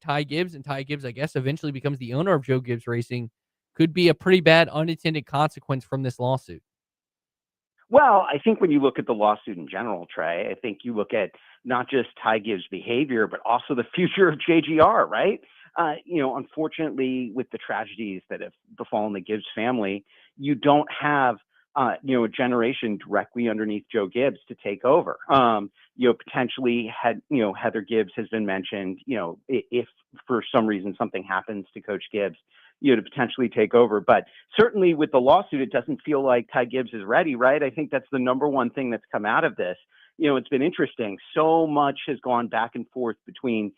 Ty Gibbs, and Ty Gibbs, I guess, eventually becomes the owner of Joe Gibbs Racing, could be a pretty bad unintended consequence from this lawsuit? Well, I think when you look at the lawsuit in general, Trey, I think you look at not just Ty Gibbs' behavior, but also the future of JGR, right? Unfortunately, with the tragedies that have befallen the Gibbs family, you don't have, a generation directly underneath Joe Gibbs to take over. Potentially Heather Gibbs has been mentioned, if for some reason something happens to Coach Gibbs, to potentially take over. But certainly with the lawsuit, it doesn't feel like Ty Gibbs is ready, right? I think that's the number one thing that's come out of this. It's been interesting. So much has gone back and forth between,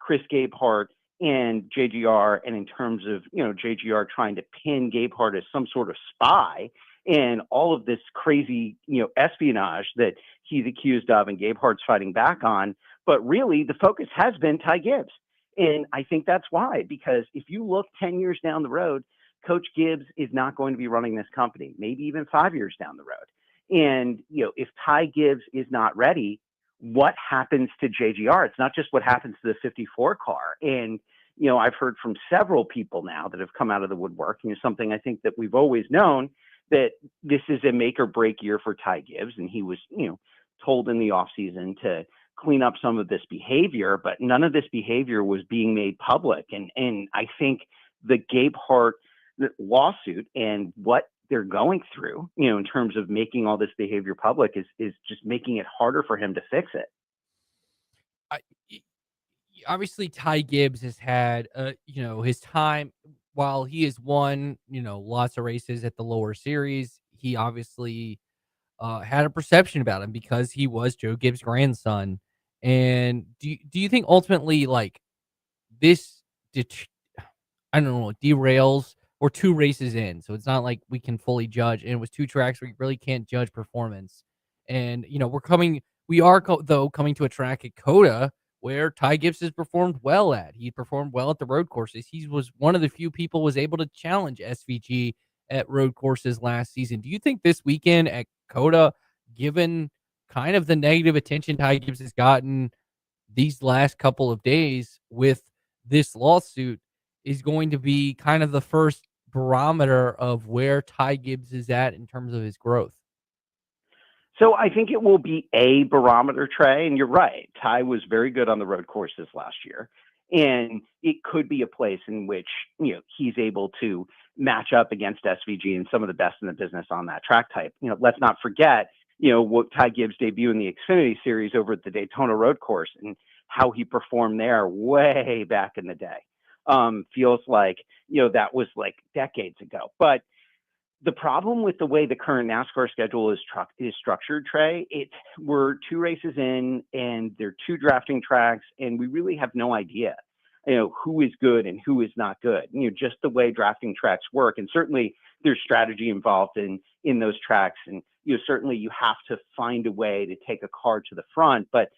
Chris Gabehart and JGR, and in terms of, JGR trying to pin Gabehart as some sort of spy, and all of this crazy, espionage that he's accused of and Gabehart's fighting back on. But really, the focus has been Ty Gibbs. And I think that's why, because if you look 10 years down the road, Coach Gibbs is not going to be running this company, maybe even 5 years down the road. And, if Ty Gibbs is not ready, what happens to JGR? It's not just what happens to the 54 car. And, I've heard from several people now that have come out of the woodwork, something I think that we've always known, that this is a make or break year for Ty Gibbs. And he was, told in the offseason to clean up some of this behavior, but none of this behavior was being made public. And I think the Gabehart lawsuit and what they're going through, in terms of making all this behavior public is just making it harder for him to fix it. Obviously, Ty Gibbs has had, his time. While he has won, lots of races at the lower series, he obviously had a perception about him because he was Joe Gibbs' grandson. And do you think ultimately, like, this, I don't know, derails? Or 2 races in, so it's not like we can fully judge. And it was 2 tracks where you really can't judge performance. And we are coming to a track at Coda where Ty Gibbs has performed well at. He performed well at the road courses. He was one of the few people was able to challenge SVG at road courses last season. Do you think this weekend at Coda, given kind of the negative attention Ty Gibbs has gotten these last couple of days with this lawsuit, is going to be kind of the first barometer of where Ty Gibbs is at in terms of his growth? So I think it will be a barometer, Trey, and you're right. Ty was very good on the road courses last year, and it could be a place in which he's able to match up against SVG and some of the best in the business on that track type. Let's not forget what Ty Gibbs' debut in the Xfinity Series over at the Daytona Road Course and how he performed there way back in the day. Feels like that was like decades ago, but the problem with the way the current NASCAR schedule is structured, Trey, we're 2 races in and they're 2 drafting tracks, and we really have no idea, who is good and who is not good. Just the way drafting tracks work, and certainly there's strategy involved in those tracks, and certainly you have to find a way to take a car to the front, but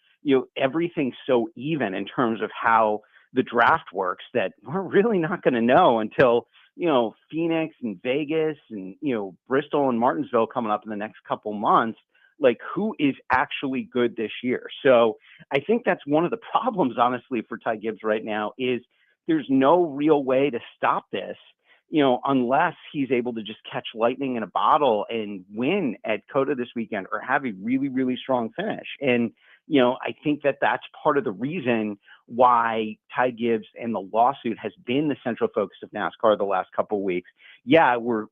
everything's so even in terms of how the draft works that we're really not going to know until Phoenix and Vegas and, Bristol and Martinsville coming up in the next couple months, like who is actually good this year. So I think that's one of the problems, honestly, for Ty Gibbs right now is there's no real way to stop this, unless he's able to just catch lightning in a bottle and win at COTA this weekend or have a really, really strong finish. And, I think that that's part of the reason why Ty Gibbs and the lawsuit has been the central focus of NASCAR the last couple of weeks. Yeah, we're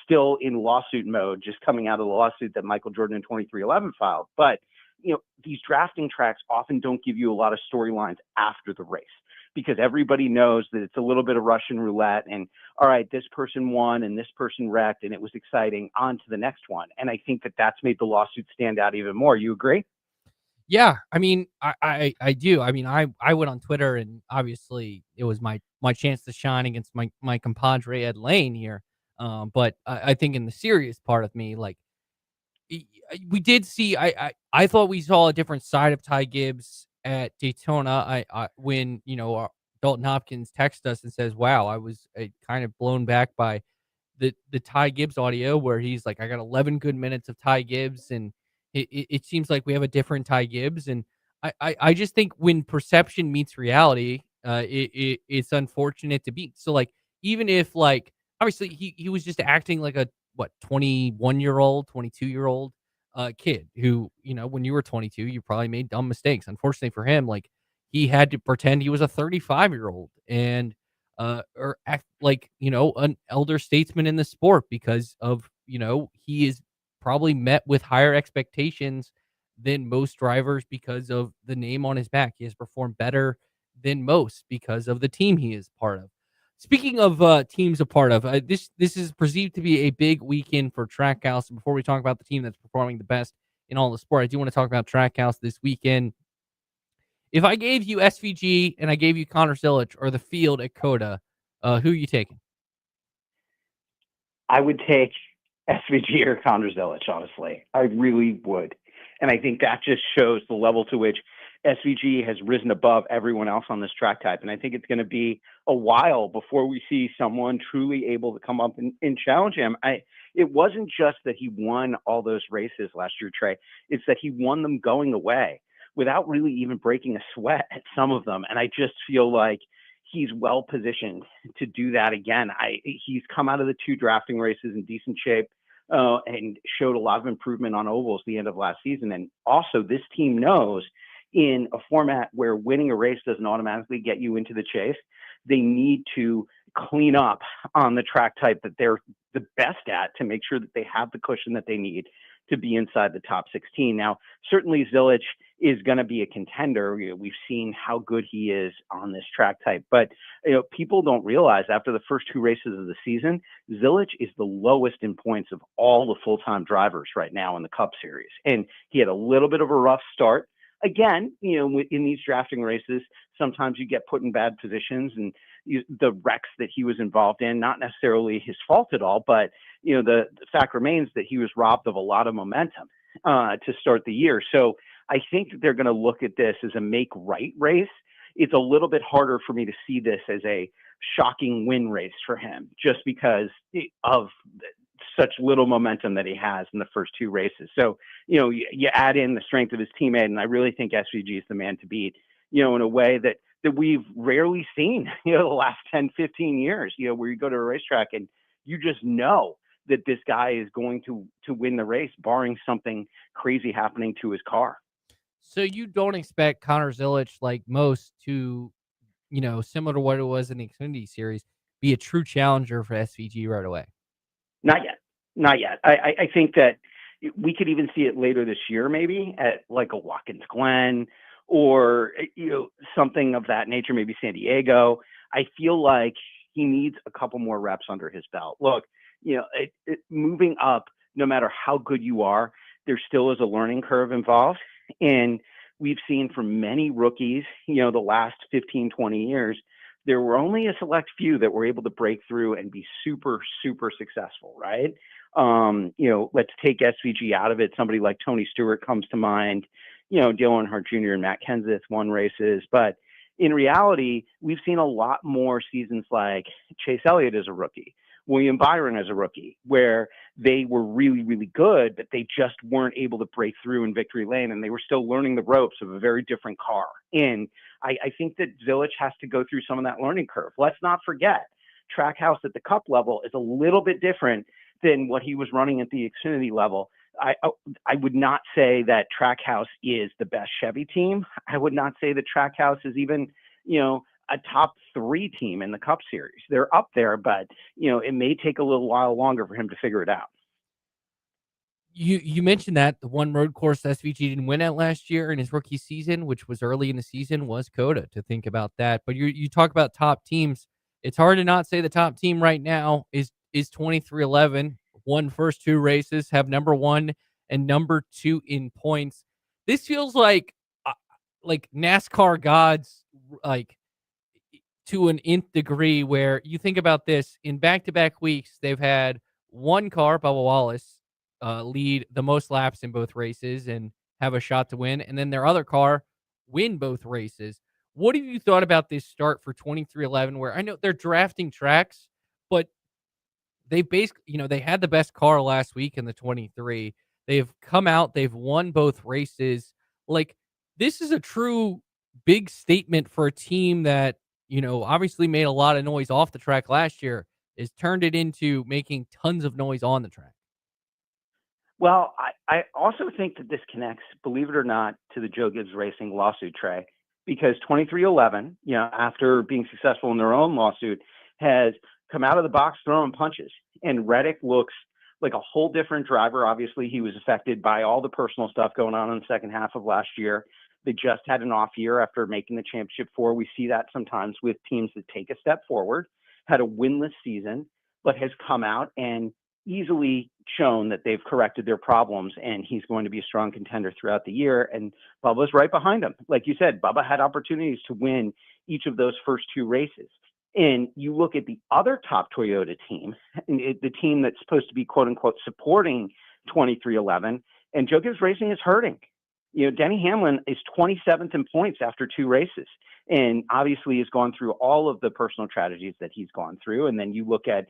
still in lawsuit mode, just coming out of the lawsuit that Michael Jordan in 2311 filed. But, these drafting tracks often don't give you a lot of storylines after the race because everybody knows that it's a little bit of Russian roulette and, all right, this person won and this person wrecked and it was exciting, on to the next one. And I think that that's made the lawsuit stand out even more. You agree? Yeah, I mean, I do. I mean, I went on Twitter and obviously it was my chance to shine against my compadre Ed Lane here. But I think in the serious part of me, like we did see, I thought we saw a different side of Ty Gibbs at Daytona. I when Dalton Hopkins texted us and says, "Wow, I was kind of blown back by the Ty Gibbs audio where he's like, I got 11 good minutes of Ty Gibbs, and it seems like we have a different Ty Gibbs." And I just think when perception meets reality, it's unfortunate to be. So like, even if like, obviously he was just acting like a 21-year-old, 22-year-old kid who, when you were 22, you probably made dumb mistakes. Unfortunately for him, like he had to pretend he was a 35-year-old and or act like, an elder statesman in the sport because of, he is probably met with higher expectations than most drivers because of the name on his back. He has performed better than most because of the team he is part of. Speaking of teams a part of, this is perceived to be a big weekend for Trackhouse. And before we talk about the team that's performing the best in all the sport, I do want to talk about Trackhouse this weekend. If I gave you SVG and I gave you Connor Zilic or the field at COTA, who are you taking? I would take SVG or Connor Zilic, honestly. I really would. And I think that just shows the level to which SVG has risen above everyone else on this track type. And I think it's going to be a while before we see someone truly able to come up and challenge him. It wasn't just that he won all those races last year, Trey. It's that he won them going away without really even breaking a sweat at some of them. And I just feel like he's well positioned to do that again. He's come out of the 2 drafting races in decent shape and showed a lot of improvement on ovals the end of last season. And also this team knows in a format where winning a race doesn't automatically get you into the chase, they need to clean up on the track type that they're the best at to make sure that they have the cushion that they need to be inside the top 16. Now, certainly Zilic is going to be a contender. We've seen how good he is on this track type, but people don't realize after the first 2 races of the season, Zilic is the lowest in points of all the full-time drivers right now in the Cup Series. And he had a little bit of a rough start. Again, in these drafting races, sometimes you get put in bad positions, and the wrecks that he was involved in, not necessarily his fault at all, but the fact remains that he was robbed of a lot of momentum to start the year. So I think that they're going to look at this as a make-right race. It's a little bit harder for me to see this as a shocking win race for him, just because of such little momentum that he has in the first 2 races. So, you add in the strength of his teammate, and I really think SVG is the man to beat, in a way that that we've rarely seen, the last 10, 15 years, where you go to a racetrack and you just know that this guy is going to win the race, barring something crazy happening to his car. So you don't expect Connor Zilic, like most, to, similar to what it was in the Xfinity Series, be a true challenger for SVG right away? Not yet. Not yet. I think that we could even see it later this year, maybe at like a Watkins Glen or, something of that nature, maybe San Diego. I feel like he needs a couple more reps under his belt. Look, moving up, no matter how good you are, there still is a learning curve involved. And we've seen from many rookies, the last 15, 20 years, there were only a select few that were able to break through and be super, super successful, right? Let's take SVG out of it. Somebody like Tony Stewart comes to mind. Dale Earnhardt Jr. and Matt Kenseth won races. But in reality, we've seen a lot more seasons like Chase Elliott as a rookie, William Byron as a rookie, where they were really, really good, but they just weren't able to break through in victory lane, and they were still learning the ropes of a very different car. And I think that Zilic has to go through some of that learning curve. Let's not forget, Trackhouse at the Cup level is a little bit different than what he was running at the Xfinity level. I would not say that Trackhouse is the best Chevy team. I would not say that Trackhouse is even, a top 3 team in the Cup Series. They're up there, but, it may take a little while longer for him to figure it out. You mentioned that the one road course SVG didn't win at last year in his rookie season, which was early in the season, was Coda, to think about that. But you talk about top teams. It's hard to not say the top team right now is 2311, won first 2 races, have number 1 and number 2 in points. This feels like NASCAR gods, like to an nth degree, where you think about this in back-to-back weeks, they've had one car, Bubba Wallace, lead the most laps in both races and have a shot to win, and then their other car win both races. What have you thought about this start for 2311, where I know they're drafting tracks, but they basically, they had the best car last week in the 23. They've come out, they've won both races. Like, this is a true big statement for a team that, obviously made a lot of noise off the track last year, is turned it into making tons of noise on the track. Well, I also think that this connects, believe it or not, to the Joe Gibbs Racing lawsuit, Trey, because 2311, after being successful in their own lawsuit, has come out of the box throwing punches. And Reddick looks like a whole different driver. Obviously, he was affected by all the personal stuff going on in the second half of last year. They just had an off year after making the championship 4. We see that sometimes with teams that take a step forward, had a winless season, but has come out and easily shown that they've corrected their problems, and he's going to be a strong contender throughout the year. And Bubba's right behind him. Like you said, Bubba had opportunities to win each of those first 2 races. And you look at the other top Toyota team, the team that's supposed to be, quote unquote, supporting 2311, and Joe Gibbs Racing is hurting. Denny Hamlin is 27th in points after 2 races, and obviously has gone through all of the personal tragedies that he's gone through. And then you look at,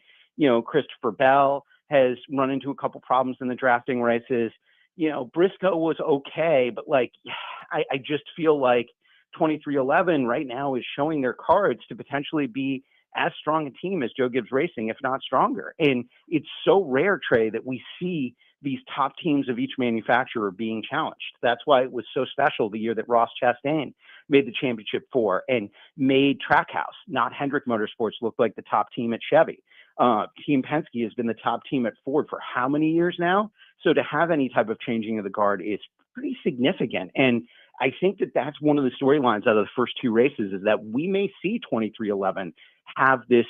Christopher Bell has run into a couple problems in the drafting races. Briscoe was okay, but I just feel like 2311 right now is showing their cards to potentially be as strong a team as Joe Gibbs Racing, if not stronger. And it's so rare, Trey, that we see these top teams of each manufacturer being challenged. That's why it was so special the year that Ross Chastain made the championship 4 and made Trackhouse, not Hendrick Motorsports, look like the top team at Chevy. Team Penske has been the top team at Ford for how many years now? So to have any type of changing of the guard is pretty significant. And I think that that's one of the storylines out of the first 2 races, is that we may see 2311 have this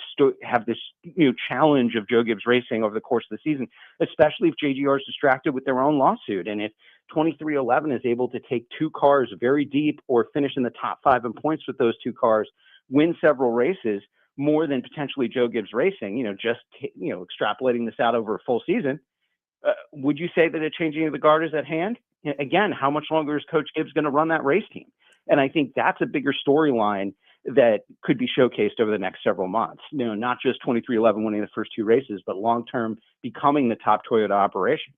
challenge of Joe Gibbs Racing over the course of the season, especially if JGR is distracted with their own lawsuit. And if 2311 is able to take 2 cars very deep or finish in the top 5 in points with those 2 cars, win several races, more than potentially Joe Gibbs Racing, extrapolating this out over a full season, would you say that a changing of the guard is at hand? Again, how much longer is Coach Gibbs going to run that race team? And I think that's a bigger storyline that could be showcased over the next several months. Not just 2311 winning the first 2 races, but long-term becoming the top Toyota operation.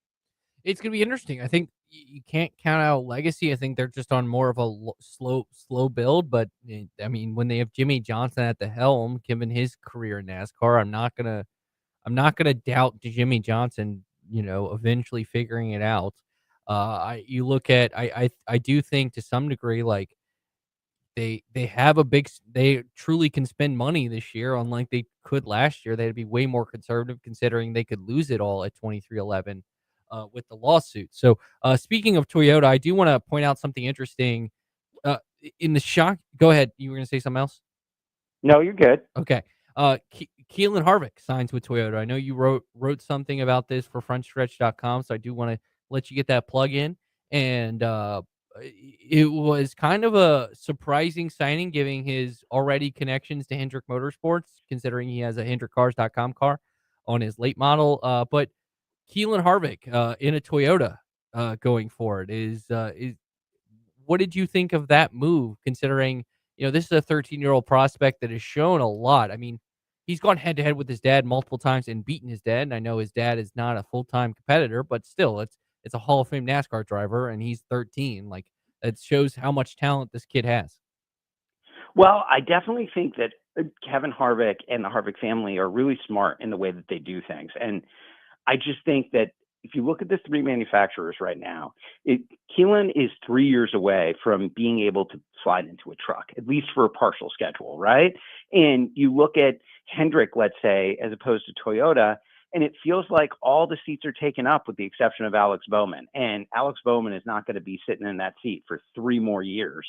It's going to be interesting. I think, you can't count out legacy. I think they're just on more of a slow build. But I mean, when they have Jimmy Johnson at the helm, given his career in NASCAR, I'm not gonna doubt Jimmy Johnson. Eventually figuring it out. You look at I do think to some degree like they have they truly can spend money this year, unlike they could last year. They'd be way more conservative considering they could lose it all at 23-11 with the lawsuit. So speaking of Toyota, I do want to point out something interesting. In the shock, go ahead. You were going to say something else? No, you're good. Okay. Keelan Harvick signs with Toyota. I know you wrote something about this for frontstretch.com, so I do want to let you get that plug in. And it was kind of a surprising signing, given his already connections to Hendrick Motorsports, considering he has a HendrickCars.com car on his late model. But Keelan Harvick in a Toyota going forward is what did you think of that move, considering, this is a 13-year-old prospect that has shown a lot. I mean, he's gone head to head with his dad multiple times and beaten his dad. And I know his dad is not a full-time competitor, but still, it's a Hall of Fame NASCAR driver, and he's 13. Like, it shows how much talent this kid has. Well, I definitely think that Kevin Harvick and the Harvick family are really smart in the way that they do things. And I just think that if you look at the three manufacturers right now, Keelan is 3 years away from being able to slide into a truck, at least for a partial schedule, right? And you look at Hendrick, let's say, as opposed to Toyota, and it feels like all the seats are taken up with the exception of Alex Bowman. And Alex Bowman is not going to be sitting in that seat for 3 more years,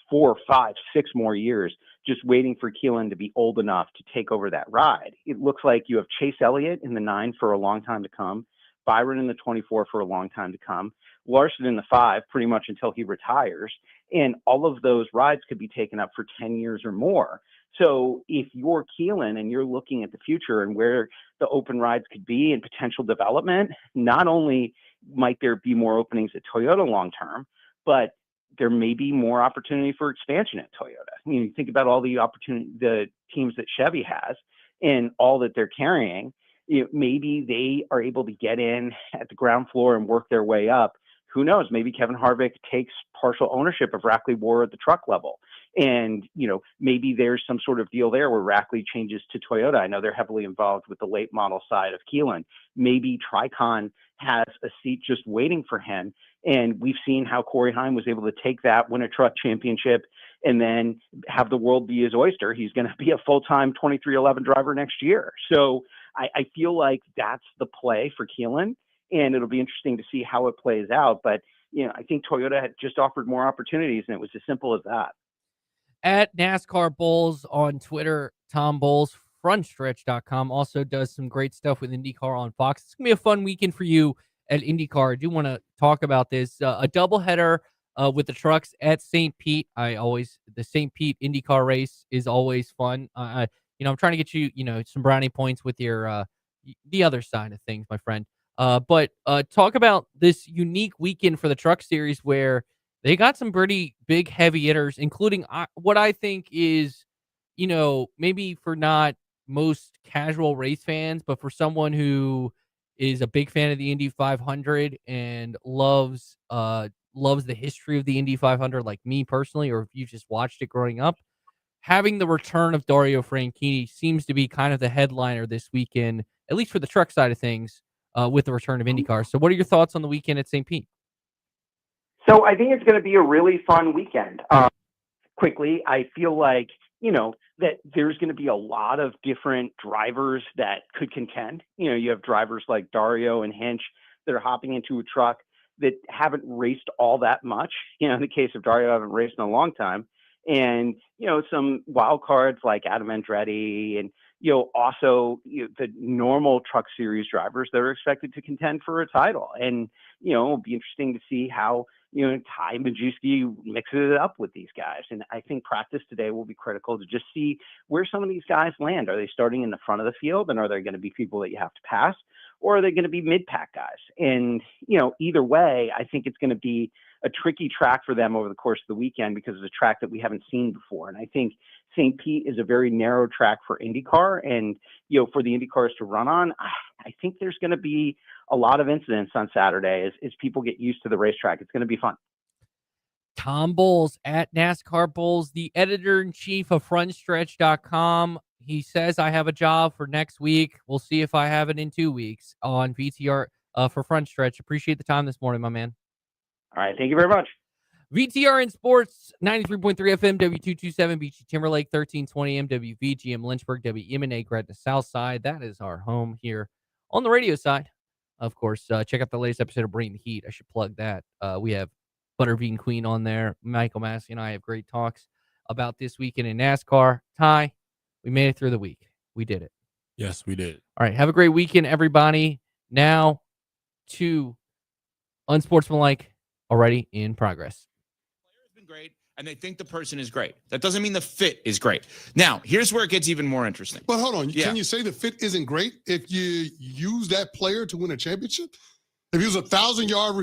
4, 5, 6 more years, just waiting for Keelan to be old enough to take over that ride. It looks like you have Chase Elliott in the 9 for a long time to come, Byron in the 24 for a long time to come, Larson in the 5 pretty much until he retires. And all of those rides could be taken up for 10 years or more. So if you're Keelan and you're looking at the future and where the open rides could be and potential development, not only might there be more openings at Toyota long term, but there may be more opportunity for expansion at Toyota. I mean, you think about all the teams that Chevy has and all that they're carrying. Maybe they are able to get in at the ground floor and work their way up. Who knows? Maybe Kevin Harvick takes partial ownership of Rackley War at the truck level. And, maybe there's some sort of deal there where Rackley changes to Toyota. I know they're heavily involved with the late model side of Keelan. Maybe Tricon has a seat just waiting for him. And we've seen how Corey Heim was able to take that, win a truck championship, and then have the world be his oyster. He's going to be a full-time 2311 driver next year. So I feel like that's the play for Keelan, and it'll be interesting to see how it plays out. But, I think Toyota had just offered more opportunities, and it was as simple as that. At NASCAR Bulls on Twitter, Tom Bowles, frontstretch.com, also does some great stuff with IndyCar on Fox. It's going to be a fun weekend for you at IndyCar. I do want to talk about this. A doubleheader with the trucks at St. Pete. The St. Pete IndyCar race is always fun. I'm trying to get you, some brownie points with your the other side of things, my friend. But talk about this unique weekend for the Truck Series where they got some pretty big heavy hitters, including what I think is, maybe for not most casual race fans, but for someone who is a big fan of the Indy 500 and loves the history of the Indy 500, like me personally, or if you just watched it growing up. Having the return of Dario Franchitti seems to be kind of the headliner this weekend, at least for the truck side of things, with the return of IndyCar. So what are your thoughts on the weekend at St. Pete? So I think it's going to be a really fun weekend. Quickly, I feel like, that there's going to be a lot of different drivers that could contend. You have drivers like Dario and Hinch that are hopping into a truck that haven't raced all that much. In the case of Dario, I haven't raced in a long time. And, some wild cards like Adam Andretti and, also the normal Truck Series drivers that are expected to contend for a title. And, it'll be interesting to see how, Ty Majewski mixes it up with these guys. And I think practice today will be critical to just see where some of these guys land. Are they starting in the front of the field, and are they going to be people that you have to pass? Or are they going to be mid-pack guys? And, either way, I think it's going to be a tricky track for them over the course of the weekend because it's a track that we haven't seen before. And I think St. Pete is a very narrow track for IndyCar, and for the IndyCars to run on, I think there's going to be a lot of incidents on Saturday as people get used to the racetrack. It's going to be fun. Tom Bowles at NASCAR Bowles, the editor-in-chief of frontstretch.com. He says, I have a job for next week. We'll see if I have it in 2 weeks on VTR for Front Stretch. Appreciate the time this morning, my man. All right. Thank you very much. VTR in Sports, 93.3 FM, W227, Beachy Timberlake, 1320 MWVGM Lynchburg, WMNA Gretna Southside. That is our home here on the radio side. Of course, check out the latest episode of Bring the Heat. I should plug that. We have Butterbean Queen on there. Michael Massey and I have great talks about this weekend in NASCAR. Ty, we made it through the week. We did it. Yes, we did. All right. Have a great weekend, everybody. Now to Unsportsmanlike, already in progress. Player's been great, and they think the person is great. That doesn't mean the fit is great. Now, here's where it gets even more interesting. But hold on. Yeah. Can you say the fit isn't great if you use that player to win a championship? If he was 1,000-yard